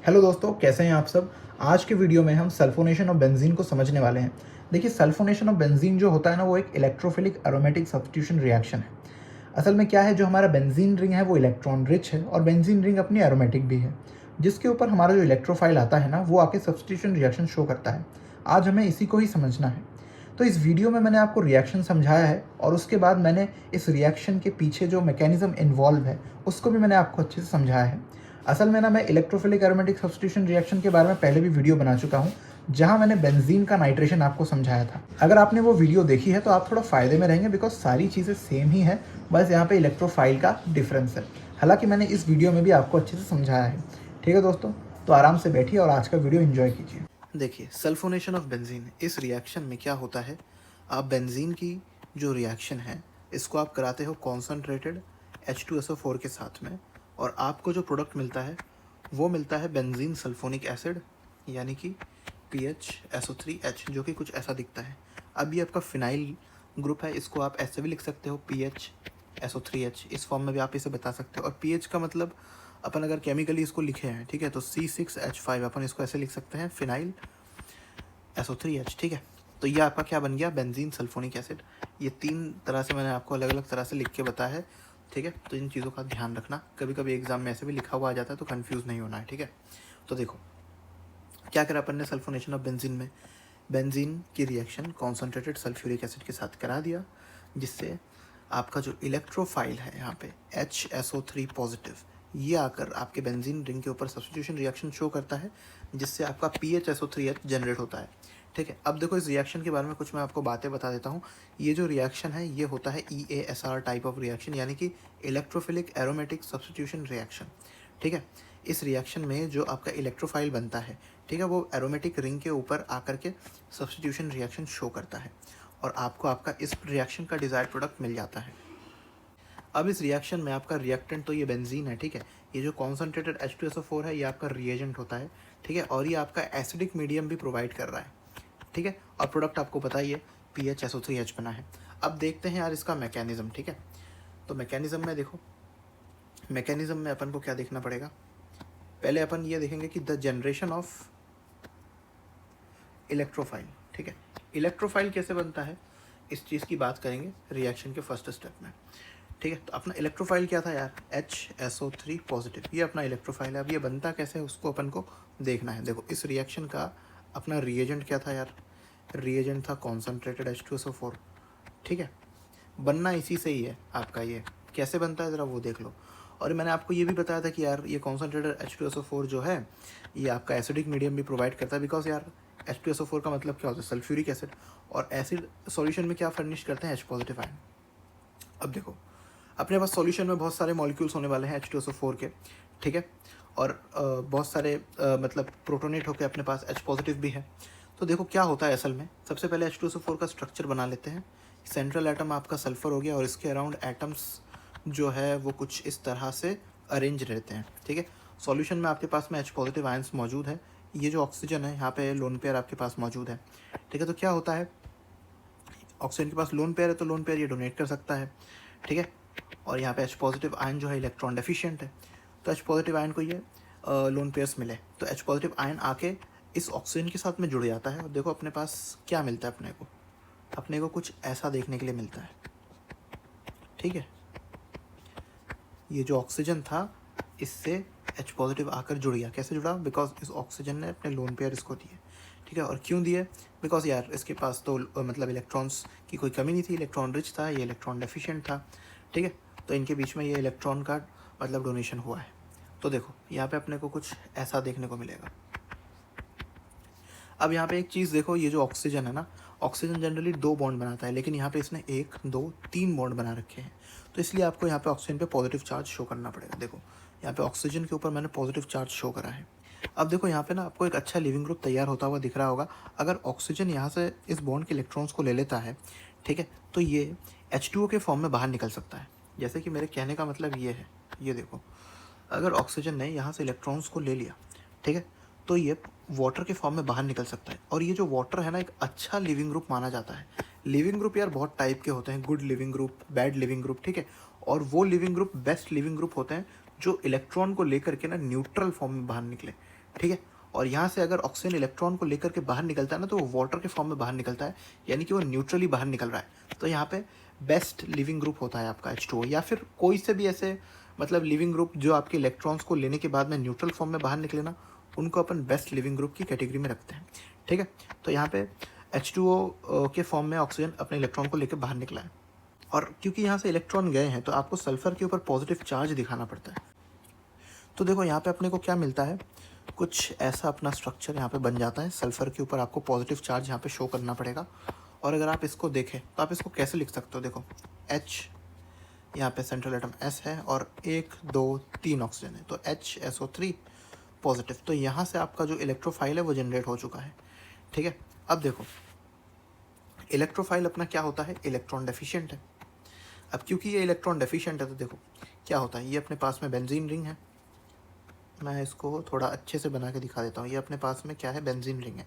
Hello दोस्तों, कैसे हैं आप सब। आज के वीडियो में हम सल्फोनेशन ऑफ बेंजीन को समझने वाले हैं। देखिए, सल्फोनेशन ऑफ बेंजीन जो होता है ना, वो एक इलेक्ट्रोफिलिक एरोमेटिक सब्स्टिट्यूशन रिएक्शन है। असल में क्या है, जो हमारा बेंजीन रिंग है वो इलेक्ट्रॉन रिच है और बेंजीन रिंग अपनी एरोमेटिक भी है, जिसके ऊपर हमारा जो इलेक्ट्रोफाइल आता है ना, वो आके सब्स्टिट्यूशन रिएक्शन शो करता है। आज हमें इसी को ही समझना है। तो इस वीडियो में मैंने आपको रिएक्शन समझाया है और उसके बाद मैंने इस रिएक्शन के पीछे जो मैकेनिज्म इन्वॉल्व है उसको भी मैंने आपको अच्छे से समझाया है। असल में ना, मैं इलेक्ट्रोफिलिक एरोमेटिक सब्स्टिट्यूशन रिएक्शन के बारे में पहले भी वीडियो बना चुका हूँ, जहाँ मैंने बेंजीन का नाइट्रेशन आपको समझाया था। अगर आपने वो वीडियो देखी है तो आप थोड़ा फ़ायदे में रहेंगे, बिकॉज सारी चीज़ें सेम ही है, बस यहाँ पे इलेक्ट्रोफाइल का डिफरेंस है। हालांकि मैंने इस वीडियो में भी आपको अच्छे से समझाया है। ठीक है दोस्तों, तो आराम से बैठिए और आज का वीडियो एंजॉय कीजिए। देखिए, सल्फोनेशन ऑफ बेंजीन, इस रिएक्शन में क्या होता है। आप बेंजीन की जो रिएक्शन है इसको आप कराते हो कॉन्सनट्रेटेड H2SO4 के साथ में, और आपको जो प्रोडक्ट मिलता है वो मिलता है बेंजीन सल्फोनिक एसिड, यानी कि PHSO3H, जो कि कुछ ऐसा दिखता है। अब ये आपका फिनाइल ग्रुप है, इसको आप ऐसे भी लिख सकते हो PHSO3H, इस फॉर्म में भी आप इसे बता सकते हो। और PH का मतलब अपन अगर केमिकली इसको लिखे हैं, ठीक है, तो C6H5 अपन इसको ऐसे लिख सकते हैं, फिनाइल SO3H। ठीक है, तो ये आपका क्या बन गया, बेंजीन सल्फोनिक एसिड। ये तीन तरह से मैंने आपको अलग अलग तरह से लिख के बताया है। ठीक है, तो इन चीज़ों का ध्यान रखना, कभी कभी एग्जाम में ऐसे भी लिखा हुआ आ जाता है, तो कंफ्यूज नहीं होना है। ठीक है, तो देखो क्या करा अपन ने सल्फोनेशन ऑफ बेंजीन में, बेंजीन की रिएक्शन कॉन्सनट्रेटेड सल्फ्यूरिक एसिड के साथ करा दिया, जिससे आपका जो इलेक्ट्रोफाइल है यहाँ पे HSO3 पॉजिटिव, ये आकर आपके बेंजीन रिंग के ऊपर सब्स्टिट्यूशन रिएक्शन शो करता है, जिससे आपका PHSO3H जनरेट होता है। ठीक है, अब देखो इस रिएक्शन के बारे में कुछ मैं आपको बातें बता देता हूँ। ये जो रिएक्शन है ये होता है EASR टाइप ऑफ रिएक्शन, यानी कि इलेक्ट्रोफिलिक एरोमेटिक सब्स्टिट्यूशन रिएक्शन। ठीक है, इस रिएक्शन में जो आपका इलेक्ट्रोफाइल बनता है, ठीक है, वो एरोमेटिक रिंग के ऊपर आकर के सब्स्टिट्यूशन रिएक्शन शो करता है, और आपको आपका इस रिएक्शन का डिज़ायर्ड प्रोडक्ट मिल जाता है। अब इस रिएक्शन में आपका रिएक्टेंट तो ये बेंजीन है, ठीक है, ये जो कॉन्सनट्रेटेड H2SO4 है ये आपका रिएजेंट होता है। ठीक है, और ये आपका एसिडिक मीडियम भी प्रोवाइड कर रहा है। ठीक है, और प्रोडक्ट आपको पता ही है PHSO3H बना है। अब देखते हैं यार इसका मैकेनिज्म। ठीक है, तो मैकेनिज्म में देखो, मैकेनिज्म में अपन को क्या देखना पड़ेगा, पहले अपन ये देखेंगे कि द जनरेशन ऑफ इलेक्ट्रोफाइल। ठीक है, इलेक्ट्रोफाइल कैसे बनता है, इस चीज़ की बात करेंगे रिएक्शन के फर्स्ट स्टेप में। ठीक है, तो अपना इलेक्ट्रोफाइल क्या था यार, HSO3 पॉजिटिव, ये अपना इलेक्ट्रोफाइल है। अब ये बनता कैसे है उसको अपन को देखना है। देखो इस रिएक्शन का अपना रिएजेंट क्या था यार, रिएजेंट था कॉन्सनट्रेटेड H2SO4। ठीक है, बनना इसी से ही है आपका। ये कैसे बनता है ज़रा वो देख लो। और मैंने आपको ये भी बताया था कि यार ये कॉन्सनट्रेटेड H2SO4 जो है ये आपका एसिडिक मीडियम भी प्रोवाइड करता है, बिकॉज यार H2SO4 का मतलब क्या होता है, सल्फ्यूरिक एसिड, और एसिड सॉल्यूशन में क्या फर्निश करते हैं, H पॉजिटिव आयन। अब देखो अपने पास सॉल्यूशन में बहुत सारे मॉलिक्यूल्स होने वाले हैं H2SO4 के। ठीक है, और बहुत सारे मतलब प्रोटोनेट होकर अपने पास H पॉजिटिव भी है। तो देखो क्या होता है असल में, सबसे पहले H2SO4 का स्ट्रक्चर बना लेते हैं। सेंट्रल एटम आपका सल्फर हो गया, और इसके अराउंड एटम्स जो है वो कुछ इस तरह से अरेंज रहते हैं। ठीक है, सॉल्यूशन में आपके पास में H पॉजिटिव आयंस मौजूद है। ये जो ऑक्सीजन है यहाँ पे लोन पेयर आपके पास मौजूद है। ठीक है, तो क्या होता है, ऑक्सीजन के पास लोन पेयर है तो लोन पेयर ये डोनेट कर सकता है। ठीक है, और यहाँ पे H पॉजिटिव आयन जो है इलेक्ट्रॉन डेफिशिएंट है, तो H पॉजिटिव आयन को ये लोन पेयर्स मिले, तो H पॉजिटिव आयन आके इस ऑक्सीजन के साथ में जुड़ जाता है। और देखो अपने पास क्या मिलता है, अपने को कुछ ऐसा देखने के लिए मिलता है। ठीक है, ये जो ऑक्सीजन था इससे H पॉजिटिव आकर जुड़ गया। कैसे जुड़ा, बिकॉज इस ऑक्सीजन ने अपने लोन पेयर इसको दिए। ठीक है, और क्यों दिए, बिकॉज यार इसके पास तो मतलब इलेक्ट्रॉन्स की कोई कमी नहीं थी, इलेक्ट्रॉन रिच था, ये इलेक्ट्रॉन डेफिशिएंट था। ठीक है, तो इनके बीच में ये इलेक्ट्रॉन का मतलब डोनेशन हुआ है। तो देखो यहाँ पे अपने को कुछ ऐसा देखने को मिलेगा। अब यहाँ पे एक चीज़ देखो, ये जो ऑक्सीजन है ना, ऑक्सीजन जनरली 2 बॉन्ड बनाता है, लेकिन यहाँ पे इसने 1 2 3 बॉन्ड बना रखे हैं। तो इसलिए आपको यहाँ पे ऑक्सीजन पे पॉजिटिव चार्ज शो करना पड़ेगा। देखो यहाँ पे ऑक्सीजन के ऊपर मैंने पॉजिटिव चार्ज शो करा है। अब देखो यहाँ पे ना आपको एक अच्छा लिविंग ग्रुप तैयार होता हुआ दिख रहा होगा। अगर ऑक्सीजन यहाँ से इस बॉन्ड के इलेक्ट्रॉन्स को ले लेता है, ठीक है, तो ये H2O के फॉर्म में बाहर निकल सकता है। जैसे कि मेरे कहने का मतलब ये है, ये देखो अगर ऑक्सीजन ने यहाँ से इलेक्ट्रॉन्स को ले लिया, ठीक है, तो ये वाटर के फॉर्म में बाहर निकल सकता है। और ये जो वाटर है ना, एक अच्छा लिविंग ग्रुप माना जाता है। लिविंग ग्रुप यार बहुत टाइप के होते हैं, good leaving group, bad leaving group. ठीक है, और वो leaving group best leaving group होते हैं जो इलेक्ट्रॉन को लेकर के ना न्यूट्रल फॉर्म में बाहर निकले, ठीक है। और यहाँ से अगर ऑक्सीजन इलेक्ट्रॉन को लेकर के बाहर निकलता है ना, तो वो वाटर के फॉर्म में बाहर निकलता है, यानी कि वो न्यूट्रली बाहर निकल रहा है। तो यहाँ पे बेस्ट लिविंग ग्रुप होता है आपका H2O, या फिर कोई से भी ऐसे मतलब लिविंग ग्रुप जो आपके इलेक्ट्रॉन्स को लेने के बाद में न्यूट्रल फॉर्म में बाहर निकले ना, उनको अपन बेस्ट लिविंग ग्रुप की कैटेगरी में रखते हैं, ठीक है। तो यहाँ पे H2O के फॉर्म में ऑक्सीजन अपने इलेक्ट्रॉन को लेकर बाहर निकला है, और क्योंकि यहाँ से इलेक्ट्रॉन गए हैं तो आपको सल्फर के ऊपर पॉजिटिव चार्ज दिखाना पड़ता है। तो देखो यहाँ पे अपने को क्या मिलता है, कुछ ऐसा अपना स्ट्रक्चर यहाँ पे बन जाता है। सल्फर के ऊपर आपको पॉजिटिव चार्ज यहाँ पे शो करना पड़ेगा। और अगर आप इसको देखें तो आप इसको कैसे लिख सकते हो, देखो H, यहाँ पे सेंट्रल एटम S है और 1 2 3 ऑक्सीजन है, तो HSO3 पॉजिटिव। तो यहाँ से आपका जो इलेक्ट्रोफाइल है वो जनरेट हो चुका है, ठीक है। अब देखो इलेक्ट्रोफाइल अपना क्या होता है, इलेक्ट्रॉन डेफिशिएंट है। अब क्योंकि ये इलेक्ट्रॉन डेफिशिएंट है तो देखो क्या होता है, ये अपने पास में बेंजीन रिंग है। मैं इसको थोड़ा अच्छे से बना के दिखा देता हूँ। ये अपने पास में क्या है, बेंजीन रिंग है।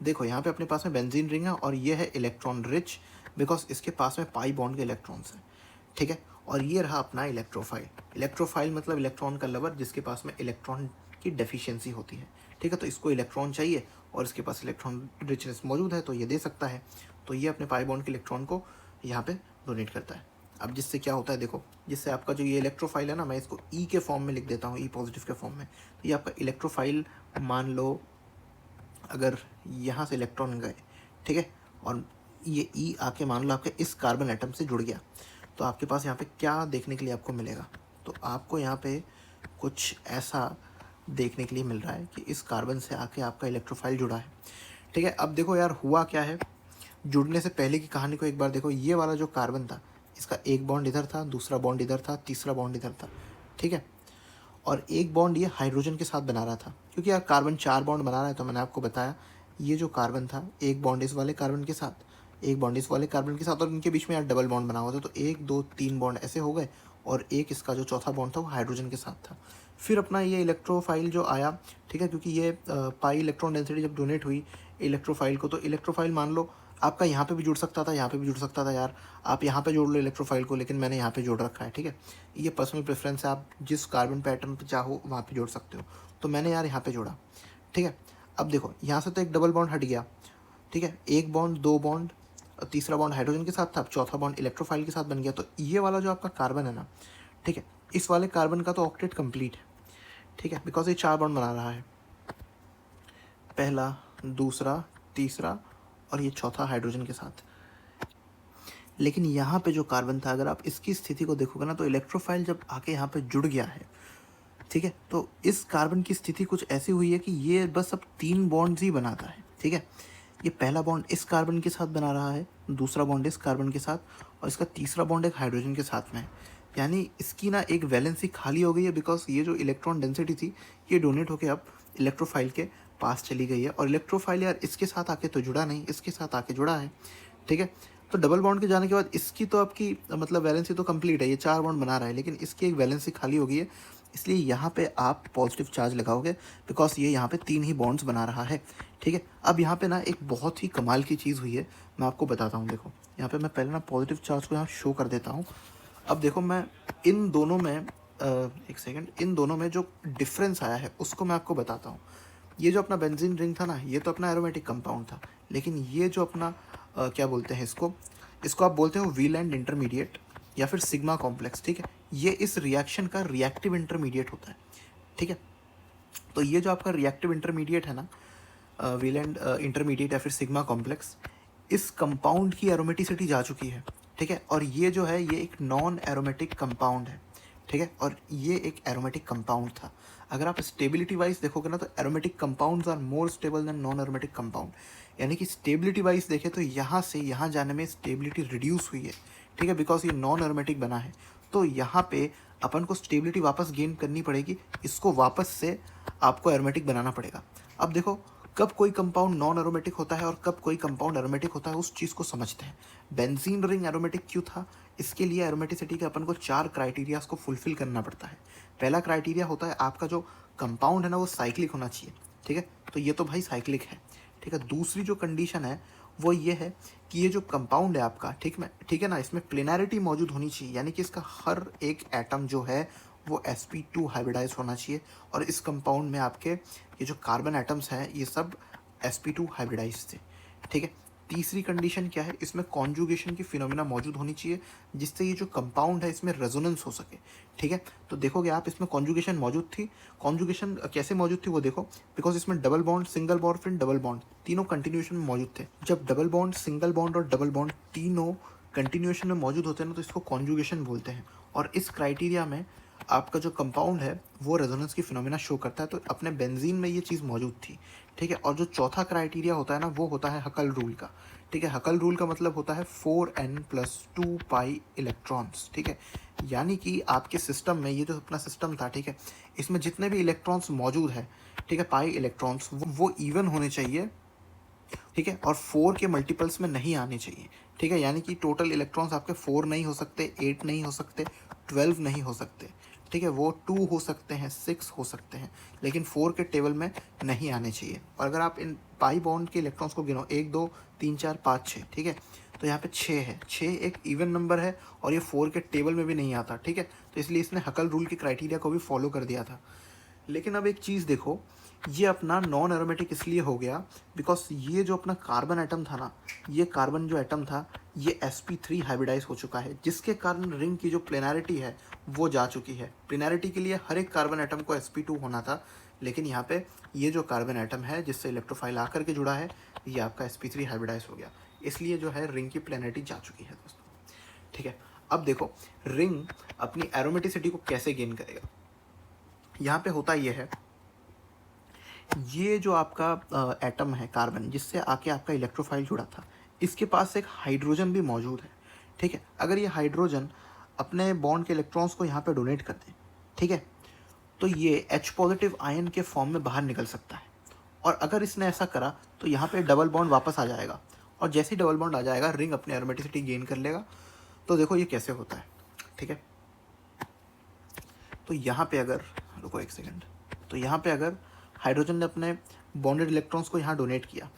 देखो यहाँ पे अपने पास में बेंजीन रिंग है और ये है इलेक्ट्रॉन रिच, बिकॉज इसके पास में पाई बॉन्ड के इलेक्ट्रॉन्स हैं, ठीक है। और ये रहा अपना इलेक्ट्रोफाइल। इलेक्ट्रोफाइल मतलब इलेक्ट्रॉन का लवर, जिसके पास में इलेक्ट्रॉन की डेफिशिएंसी होती है, ठीक है। तो इसको इलेक्ट्रॉन चाहिए और इसके पास इलेक्ट्रॉन रिचनेस मौजूद है, तो ये दे सकता है। तो ये अपने पाई बॉन्ड के इलेक्ट्रॉन को यहाँ पे डोनेट करता है। अब जिससे क्या होता है, देखो जिससे आपका जो ये इलेक्ट्रोफाइल है ना, मैं इसको ई के फॉर्म में लिख देता हूँ, ई पॉजिटिव के फॉर्म में। तो ये आपका इलेक्ट्रोफाइल, मान लो अगर यहाँ से इलेक्ट्रॉन गए, ठीक है, और ये ई आके मान लो आपके इस कार्बन एटम से जुड़ गया, तो आपके पास यहाँ पे क्या देखने के लिए आपको मिलेगा, तो आपको यहाँ पे कुछ ऐसा देखने के लिए मिल रहा है कि इस कार्बन से आके आपका इलेक्ट्रोफाइल जुड़ा है, ठीक है। अब देखो यार हुआ क्या है, जुड़ने से पहले की कहानी को एक बार देखो। ये वाला जो कार्बन था, इसका एक बॉन्ड इधर था, दूसरा बॉन्ड इधर था, तीसरा बॉन्ड इधर था, ठीक है। और एक बॉन्ड ये हाइड्रोजन के साथ बना रहा था, क्योंकि यार कार्बन 4 बॉन्ड बना रहा है। तो मैंने आपको बताया ये जो कार्बन था, एक बॉन्ड इस वाले कार्बन के साथ, एक बॉन्ड इस वाले कार्बन के साथ, और इनके बीच में यार डबल बॉन्ड बना हुआ था। तो 1 2 3 बॉन्ड ऐसे हो गए, और एक इसका जो चौथा बॉन्ड था वो हाइड्रोजन के साथ था। फिर अपना ये इलेक्ट्रोफाइल जो आया, ठीक है, क्योंकि ये पाई इलेक्ट्रॉन डेंसिटी जब डोनेट हुई इलेक्ट्रोफाइल को, तो इलेक्ट्रोफाइल मान लो आपका यहाँ पे भी जुड़ सकता था, यहाँ पे भी जुड़ सकता था। यार आप यहाँ पे जोड़ लो इलेक्ट्रोफाइल को, लेकिन मैंने यहाँ पे जोड़ रखा है, ठीक है। ये पर्सनल प्रेफरेंस है, आप जिस कार्बन पे एटम पे चाहो वहाँ पे जोड़ सकते हो। तो मैंने यार यहाँ पे जोड़ा, ठीक है। अब देखो यहाँ से तो एक डबल बॉन्ड हट गया, ठीक है, एक बॉन्ड, 2 बॉन्ड, तीसरा बॉन्ड हाइड्रोजन के साथ था, अब चौथा बॉन्ड इलेक्ट्रोफाइल के साथ बन गया। तो ये वाला जो आपका कार्बन है ना, ठीक है, इस वाले कार्बन का तो ऑक्टेट कंप्लीट है, ठीक है, बिकॉज ये 4 बॉन्ड बना रहा है, पहला, दूसरा, तीसरा और ये चौथा हाइड्रोजन के साथ। लेकिन यहाँ पे जो कार्बन था, अगर आप इसकी स्थिति को देखोगे ना, तो इलेक्ट्रोफाइल जब आके यहाँ पे जुड़ गया है, ठीक है, तो इस कार्बन की स्थिति कुछ ऐसी हुई है कि ये बस अब 3 बॉन्ड्स ही बनाता है, ठीक है। ये पहला बॉन्ड इस कार्बन के साथ बना रहा है, दूसरा बॉन्ड इस कार्बन के साथ, और इसका तीसरा बॉन्ड एक हाइड्रोजन के साथ में है। यानी इसकी ना एक वैलेंसी खाली हो गई है, बिकॉज ये जो इलेक्ट्रॉन डेंसिटी थी ये डोनेट होकर अब इलेक्ट्रोफाइल के पास चली गई है। और इलेक्ट्रोफाइल यार इसके साथ आके तो जुड़ा नहीं, इसके साथ आके जुड़ा है, ठीक है। तो डबल बॉन्ड के जाने के बाद इसकी तो आपकी मतलब वैलेंसी तो कंप्लीट है, ये 4 बॉन्ड बना रहा है, लेकिन इसकी एक वैलेंसी खाली हो गई है। इसलिए यहाँ पे आप पॉजिटिव चार्ज लगाओगे, बिकॉज ये यहाँ पे 3 ही बॉन्ड्स बना रहा है, ठीक है। अब यहाँ पे ना एक बहुत ही कमाल की चीज़ हुई है, मैं आपको बताता हूँ। देखो यहाँ पे मैं पहले ना पॉजिटिव चार्ज को यहाँ शो कर देता हूँ। अब देखो मैं इन दोनों में एक सेकेंड, इन दोनों में जो डिफरेंस आया है उसको मैं आपको बताता हूँ। ये जो अपना बेंजीन रिंग था ना, ये तो अपना एरोमेटिक कंपाउंड था, लेकिन ये जो अपना क्या बोलते हैं इसको आप बोलते हो व्हीलैंड इंटरमीडिएट या फिर सिग्मा कॉम्प्लेक्स, ठीक है। ये इस रिएक्शन का रिएक्टिव इंटरमीडिएट होता है, ठीक है। तो ये जो आपका रिएक्टिव इंटरमीडिएट है ना, व्हीलैंड इंटरमीडिएट या फिर सिग्मा कॉम्प्लेक्स, इस कंपाउंड की एरोमेटिसिटी जा चुकी है, ठीक है। और ये जो है ये एक नॉन एरोमेटिक कंपाउंड है, ठीक है, और ये एक एरोमेटिक कंपाउंड था। अगर आप स्टेबिलिटी वाइज देखोगे ना, तो aromatic compounds are more stable than non aromatic compound. यानी कि स्टेबिलिटी वाइज देखें तो यहाँ से यहाँ जाने में स्टेबिलिटी रिड्यूस हुई है, ठीक है, बिकॉज ये नॉन एरोमेटिक बना है। तो यहाँ पे अपन को स्टेबिलिटी वापस गेन करनी पड़ेगी, इसको वापस से आपको एरोमेटिक बनाना पड़ेगा। अब देखो कब कोई कंपाउंड नॉन एरोमेटिक होता है और कब कोई कंपाउंड एरोमेटिक होता है, उस चीज़ को समझते हैं। बेंजीन रिंग एरोमेटिक क्यों था, इसके लिए एरोमेटिसिटी के अपन को 4 क्राइटेरियाज को फुलफिल करना पड़ता है। पहला क्राइटेरिया होता है आपका जो कंपाउंड है ना वो साइक्लिक होना चाहिए, ठीक है, तो ये तो भाई साइक्लिक है, ठीक है। दूसरी जो कंडीशन है वो ये है कि ये जो कंपाउंड है आपका, ठीक है ना, इसमें प्लेनैरिटी मौजूद होनी चाहिए, यानी कि इसका हर एक एटम जो है वो sp2 हाइब्रिडाइज होना चाहिए और इस कंपाउंड में आपके ये जो कार्बन एटम्स हैं ये सब sp2 हाइब्रिडाइज थे। ठीक है, तीसरी कंडीशन क्या है, इसमें कॉन्जुगेशन की फिनोमिना मौजूद होनी चाहिए जिससे ये जो कंपाउंड है इसमें रेजोनेंस हो सके। ठीक है, तो देखोगे आप इसमें कॉन्जुगेशन मौजूद थी। कॉन्जुगेशन कैसे मौजूद थी वो देखो, बिकॉज इसमें डबल बॉन्ड, सिंगल बॉन्ड, फिर डबल बॉन्ड तीनों कंटिन्यूएशन में मौजूद थे। जब डबल बॉन्ड, सिंगल बॉन्ड और डबल बॉन्ड तीनों कंटिन्यूएशन में मौजूद होते हैं ना तो इसको कॉन्जुगेशन बोलते हैं। और इस क्राइटेरिया में आपका जो कंपाउंड है वो रेजोनेंस की फिनोमिना शो करता है, तो अपने बेंजीन में ये चीज़ मौजूद थी। ठीक है, और जो चौथा क्राइटेरिया होता है ना वो होता है हकल रूल का। ठीक है, हकल रूल का मतलब होता है 4n+2 पाई इलेक्ट्रॉन्स। ठीक है, यानी कि आपके सिस्टम में ये जो अपना सिस्टम था, ठीक है, इसमें जितने भी इलेक्ट्रॉन्स मौजूद है, ठीक है, पाई इलेक्ट्रॉन्स वो इवन होने चाहिए। ठीक है, और 4 के मल्टीपल्स में नहीं आने चाहिए। ठीक है, यानी कि टोटल इलेक्ट्रॉन्स आपके 4 नहीं हो सकते, 8 नहीं हो सकते, 12 नहीं हो सकते। ठीक है, वो 2 हो सकते हैं, 6 हो सकते हैं, लेकिन 4 के टेबल में नहीं आने चाहिए। और अगर आप इन पाई बॉन्ड के इलेक्ट्रॉन्स को गिनो 1 2 3 4 5 6, ठीक है, तो यहाँ पे 6 है। 6 एक इवन नंबर है और ये 4 के टेबल में भी नहीं आता। ठीक है, तो इसलिए इसने हकल रूल के क्राइटेरिया को भी फॉलो कर दिया था। लेकिन अब एक चीज़ देखो, ये अपना नॉन एरोमेटिक इसलिए हो गया बिकॉज ये जो अपना कार्बन एटम था ना, ये कार्बन जो एटम था ये sp3 हाइब्रिडाइज हो चुका है, जिसके कारण रिंग की जो प्लेनैरिटी है वो जा चुकी है। प्लेनैरिटी के लिए हर एक कार्बन एटम को sp2 होना था, लेकिन यहाँ पे ये जो कार्बन एटम है जिससे इलेक्ट्रोफाइल आकर के जुड़ा है ये आपका sp3 हाइब्रिडाइज हो गया, इसलिए जो है रिंग की प्लेनैरिटी जा चुकी है दोस्तों। ठीक है, अब देखो रिंग अपनी एरोमेटिसिटी को कैसे गेन करेगा। यहाँ पे होता ये है, ये जो आपका एटम है कार्बन जिससे आके आपका इलेक्ट्रोफाइल जुड़ा था, इसके पास एक हाइड्रोजन भी मौजूद है। ठीक है, अगर ये हाइड्रोजन अपने बॉन्ड के इलेक्ट्रॉन्स को यहाँ पे डोनेट कर दे, ठीक है, तो ये H पॉजिटिव आयन के फॉर्म में बाहर निकल सकता है। और अगर इसने ऐसा करा तो यहाँ पे डबल बॉन्ड वापस आ जाएगा, और जैसे ही डबल बॉन्ड आ जाएगा रिंग अपनी एरोमेटिसिटी गेन कर लेगा। तो देखो ये कैसे होता है। ठीक है, तो यहाँ पे अगर, रुको एक सेकेंड, तो यहाँ पे अगर हाइड्रोजन ने अपने बॉन्डेड इलेक्ट्रॉन्स को यहाँ डोनेट किया,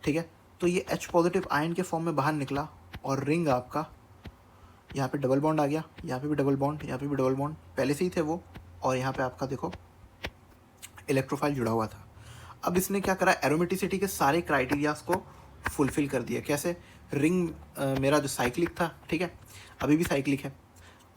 ठीक है, तो ये H पॉजिटिव आयन के फॉर्म में बाहर निकला और रिंग आपका यहाँ पे डबल बॉन्ड आ गया, यहाँ पे भी डबल बॉन्ड, यहाँ पे भी डबल बॉन्ड, पहले से ही थे वो, और यहाँ पे आपका देखो इलेक्ट्रोफाइल जुड़ा हुआ था। अब इसने क्या करा, एरोमेटिसिटी के सारे क्राइटेरियाज को फुलफिल कर दिया। कैसे, रिंग मेरा जो साइक्लिक था, ठीक है, अभी भी साइक्लिक है,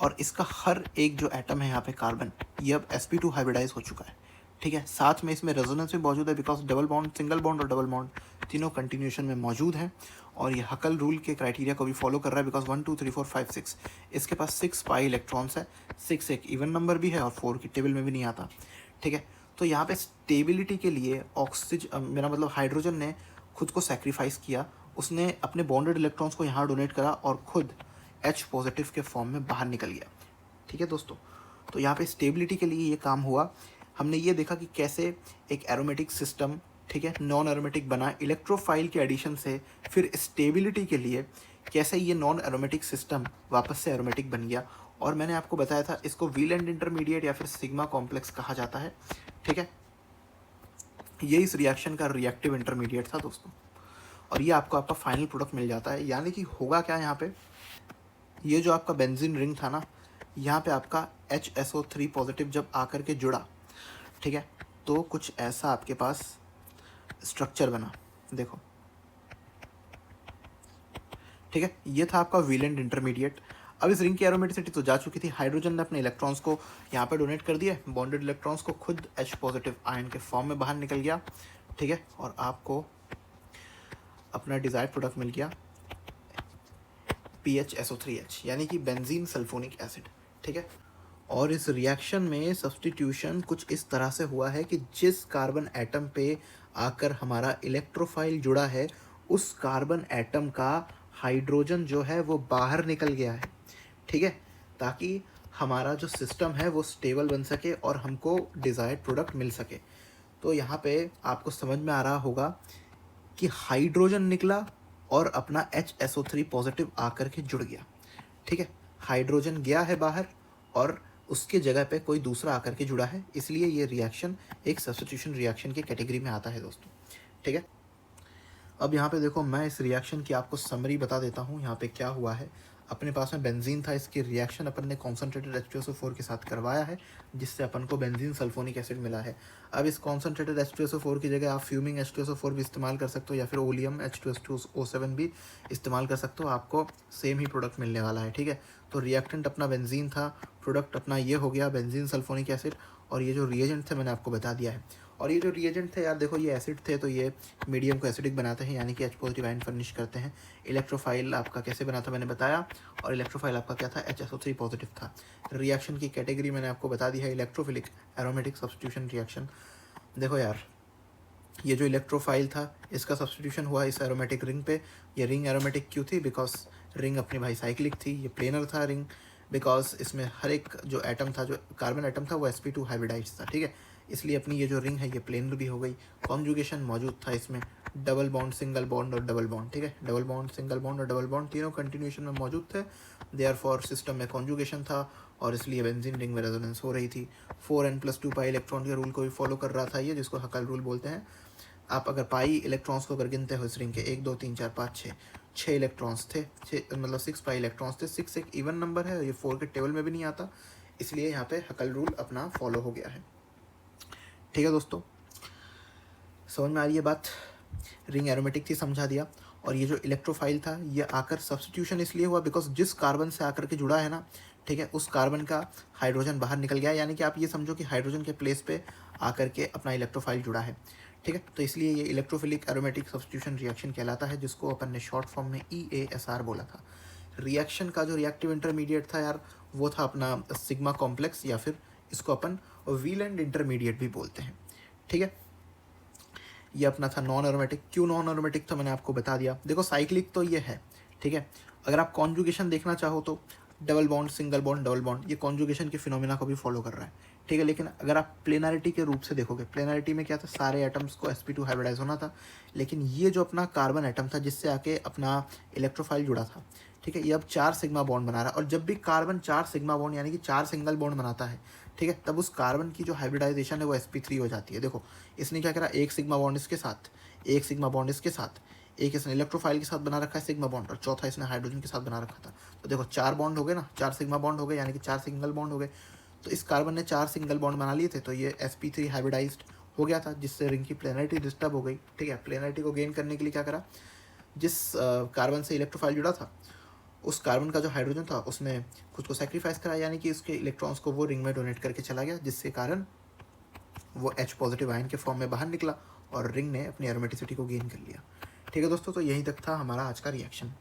और इसका हर एक जो एटम है यहाँ पे कार्बन, ये अब sp2 हाइब्रिडाइज हो चुका है। ठीक है, साथ में इसमें रेजोनेंस भी मौजूद है because double bond, single bond और डबल बॉन्ड तीनों कंटिन्यूएशन में मौजूद हैं, और ये हकल रूल के क्राइटेरिया को भी फॉलो कर रहा है बिकॉज 1 2 3 4 5 6 इसके पास 6 पाई इलेक्ट्रॉन्स है। 6 एक इवन नंबर भी है और 4 की टेबल में भी नहीं आता। ठीक है, तो यहाँ पे स्टेबिलिटी के लिए ऑक्सीजन, मेरा मतलब हाइड्रोजन ने खुद को सेक्रीफाइस किया, उसने अपने बॉन्डेड इलेक्ट्रॉन्स को यहाँ डोनेट करा और खुद H पॉजिटिव के फॉर्म में बाहर निकल गया। ठीक है दोस्तों, तो यहाँ पे स्टेबिलिटी के लिए ये काम हुआ। हमने ये देखा कि कैसे एक एरोमेटिक सिस्टम, ठीक है, नॉन एरोमेटिक बना इलेक्ट्रोफाइल के एडिशन से, फिर स्टेबिलिटी के लिए कैसे ये नॉन एरोमेटिक सिस्टम वापस से एरोमेटिक बन गया। और मैंने आपको बताया था इसको व्हीलैंड इंटरमीडिएट या फिर सिग्मा कॉम्प्लेक्स कहा जाता है। ठीक है, ये इस रिएक्शन का रिएक्टिव इंटरमीडिएट था दोस्तों, और ये आपको आपका फाइनल प्रोडक्ट मिल जाता है। यानी कि होगा क्या, यहाँ पे ये जो आपका बेंजीन रिंग था ना, यहाँ पे आपका HSO3 पॉजिटिव जब आकर के जुड़ा, ठीक है, तो कुछ ऐसा आपके पास स्ट्रक्चर बना, देखो। ठीक है, ये था आपका व्हीलैंड इंटरमीडिएट। अब इस रिंग की एरोमेटिसिटी तो जा चुकी थी, हाइड्रोजन ने अपने इलेक्ट्रॉन्स को यहाँ पे डोनेट कर दिया, बॉन्डेड इलेक्ट्रॉन्स को खुद H पॉजिटिव आयन के फॉर्म में बाहर निकल गया। ठीक है, और आपको अपना डिजायर्ड प्रोडक्ट मिल गया PHSO3H, यानी कि बेंजीन सल्फोनिक एसिड। ठीक है, और इस रिएक्शन में सब्स्टिट्यूशन कुछ इस तरह से हुआ है कि जिस कार्बन एटम पे आकर हमारा इलेक्ट्रोफाइल जुड़ा है उस कार्बन एटम का हाइड्रोजन जो है वो बाहर निकल गया है। ठीक है, ताकि हमारा जो सिस्टम है वो स्टेबल बन सके और हमको डिज़ायर्ड प्रोडक्ट मिल सके। तो यहाँ पे आपको समझ में आ रहा होगा कि हाइड्रोजन निकला और अपना HSO3 पॉजिटिव आकर के जुड़ गया। ठीक है, हाइड्रोजन गया है बाहर और उसके जगह पे कोई दूसरा आकर के जुड़ा है, इसलिए ये रिएक्शन एक सब्स्टिट्यूशन रिएक्शन की कैटेगरी में आता है दोस्तों। ठीक है, अब यहाँ पे देखो मैं इस रिएक्शन की आपको समरी बता देता हूँ यहाँ पे क्या हुआ है। अपने पास में बेंजीन था, इसकी रिएक्शन अपन ने कॉन्सेंट्रेटेड H2SO4 के साथ करवाया है, जिससे अपन को बेंजीन सल्फोनिक एसिड मिला है। अब इस कॉन्सेंट्रेटेड H2SO4 की जगह आप फ्यूमिंग H2SO4 भी इस्तेमाल कर सकते हो, या फिर ओलियम H2S2O7 भी इस्तेमाल कर सकते हो, आपको सेम ही प्रोडक्ट मिलने वाला है। ठीक है, तो रिएक्टेंट अपना बेंजीन था, प्रोडक्ट अपना ये हो गया बेंजीन सल्फोनिक एसिड, और ये जो रिएजेंट थे मैंने आपको बता दिया है। और ये जो रिएजेंट थे यार देखो, ये एसिड थे तो ये मीडियम को एसिडिक बनाते हैं, यानी कि H पॉजिटिव आयन फर्निश करते हैं। इलेक्ट्रोफाइल आपका कैसे बना था मैंने बताया, और इलेक्ट्रोफाइल आपका क्या था, HSO3 पॉजिटिव था। रिएक्शन की कैटेगरी मैंने आपको बता दी है, इलेक्ट्रोफिलिक एरोमेटिक सब्स्टिट्यूशन रिएक्शन। देखो यार, ये जो इलेक्ट्रोफाइल था इसका सब्स्टिट्यूशन हुआ इस एरोमेटिक रिंग पे। ये रिंग एरोमेटिक क्यों थी, बिकॉज रिंग अपनी भाई साइक्लिक थी। ये प्लेनर था रिंग, बिकॉज इसमें हर एक जो एटम था, जो कार्बन एटम था, वो sp2 हाइब्रिडाइज्ड था। ठीक है, इसलिए अपनी ये जो रिंग है ये प्लेनर भी हो गई। कॉन्जुगेशन मौजूद था इसमें, डबल बॉन्ड, सिंगल बॉन्ड और डबल बॉन्ड। ठीक है, डबल बॉन्ड, सिंगल बॉन्ड और डबल बॉन्ड तीनों कंटिन्यूएशन में मौजूद थे। देयरफॉर सिस्टम में कॉन्जुगेशन था, और इसलिए बेंजीन रिंग में रेजोनेंस हो रही थी। 4n+2 पाई इलेक्ट्रॉन के रूल को भी फॉलो कर रहा था ये, जिसको हकल रूल बोलते हैं। आप अगर पाई इलेक्ट्रॉन्स को अगर गिनते हो इस रिंग के 1 2 3 4 5 6 6 इलेक्ट्रॉन्स थे, 6 मतलब 6 पाई इलेक्ट्रॉन्स थे। 6 एक इवन नंबर है, ये 4 के टेबल में भी नहीं आता, इसलिए यहाँ पे हकल रूल अपना फॉलो हो गया है। ठीक है दोस्तों, समझ में आ रही है बात। रिंग एरोमेटिक थी, समझा दिया। और ये जो इलेक्ट्रोफाइल था ये आकर सब्स्टिट्यूशन इसलिए हुआ बिकॉज जिस कार्बन से आकर के जुड़ा है ना, ठीक है, उस कार्बन का हाइड्रोजन बाहर निकल गया, यानी कि आप ये समझो कि हाइड्रोजन के प्लेस पे आकर के अपना इलेक्ट्रोफाइल जुड़ा है। ठीक है, तो इसलिए ये इलेक्ट्रोफिलिक एरोमेटिक सब्स्टिट्यूशन रिएक्शन कहलाता है, जिसको अपन ने शॉर्ट फॉर्म में EASR बोला था। रिएक्शन का जो रिएक्टिव इंटरमीडिएट था यार, वो था अपना सिग्मा कॉम्प्लेक्स, या फिर इसको अपन व्हीलैंड इंटरमीडिएट भी बोलते हैं। ठीक है, ये अपना था नॉन एरोमेटिक। क्यों नॉन एरोमेटिक था मैंने आपको बता दिया। देखो साइक्लिक तो ये है, ठीक है, अगर आप कॉन्जुगेशन देखना चाहो तो double bond, single bond, double bond, ये कॉन्जुगेशन के फिनोमिना को भी फॉलो कर रहा है। ठीक है, लेकिन अगर आप प्लेनारिटी के रूप से देखोगे, प्लेनारिटी में क्या था, सारे एटम्स को sp2 हाइब्रिडाइज होना था, लेकिन ये जो अपना कार्बन एटम था जिससे आके अपना इलेक्ट्रोफाइल जुड़ा था, ठीक है, ये अब 4 सिग्मा बॉन्ड बना रहा है। और जब भी कार्बन 4 सिग्मा बॉन्ड यानी कि 4 सिंगल बॉन्ड बनाता है, ठीक है, तब उस कार्बन की जो हाइब्रिडाइजेशन है वो sp3 हो जाती है। देखो इसने क्या करा, एक सिग्मा बॉन्ड इसके साथ, एक सिग्मा बॉन्ड इसके साथ, एक इसने इलेक्ट्रोफाइल के साथ बना रखा है सिग्मा बॉन्ड, और चौथा इसने हाइड्रोजन के साथ बना रखा था। तो देखो 4 बॉन्ड हो गए ना, 4 सिग्मा बॉन्ड हो गए, यानी कि 4 सिंगल बॉन्ड हो गए। तो इस कार्बन ने 4 सिंगल बॉन्ड बना लिए थे, तो ये sp3 हाइब्रिडाइज्ड हो गया था, जिससे रिंग की प्लेनरिटी डिस्टर्ब हो गई। ठीक है, प्लेनरिटी को गेन करने के लिए क्या करा, जिस कार्बन से इलेक्ट्रोफाइल जुड़ा था उस कार्बन का जो हाइड्रोजन था उसने खुद को सेक्रीफाइस करा, यानी कि उसके इलेक्ट्रॉन्स को वो रिंग में डोनेट करके चला गया, जिसके कारण वो H पॉजिटिव आयन के फॉर्म में बाहर निकला और रिंग ने अपनी एरोमेटिसिटी को गेन कर लिया। ठीक है दोस्तों, तो यहीं तक था हमारा आज का रिएक्शन।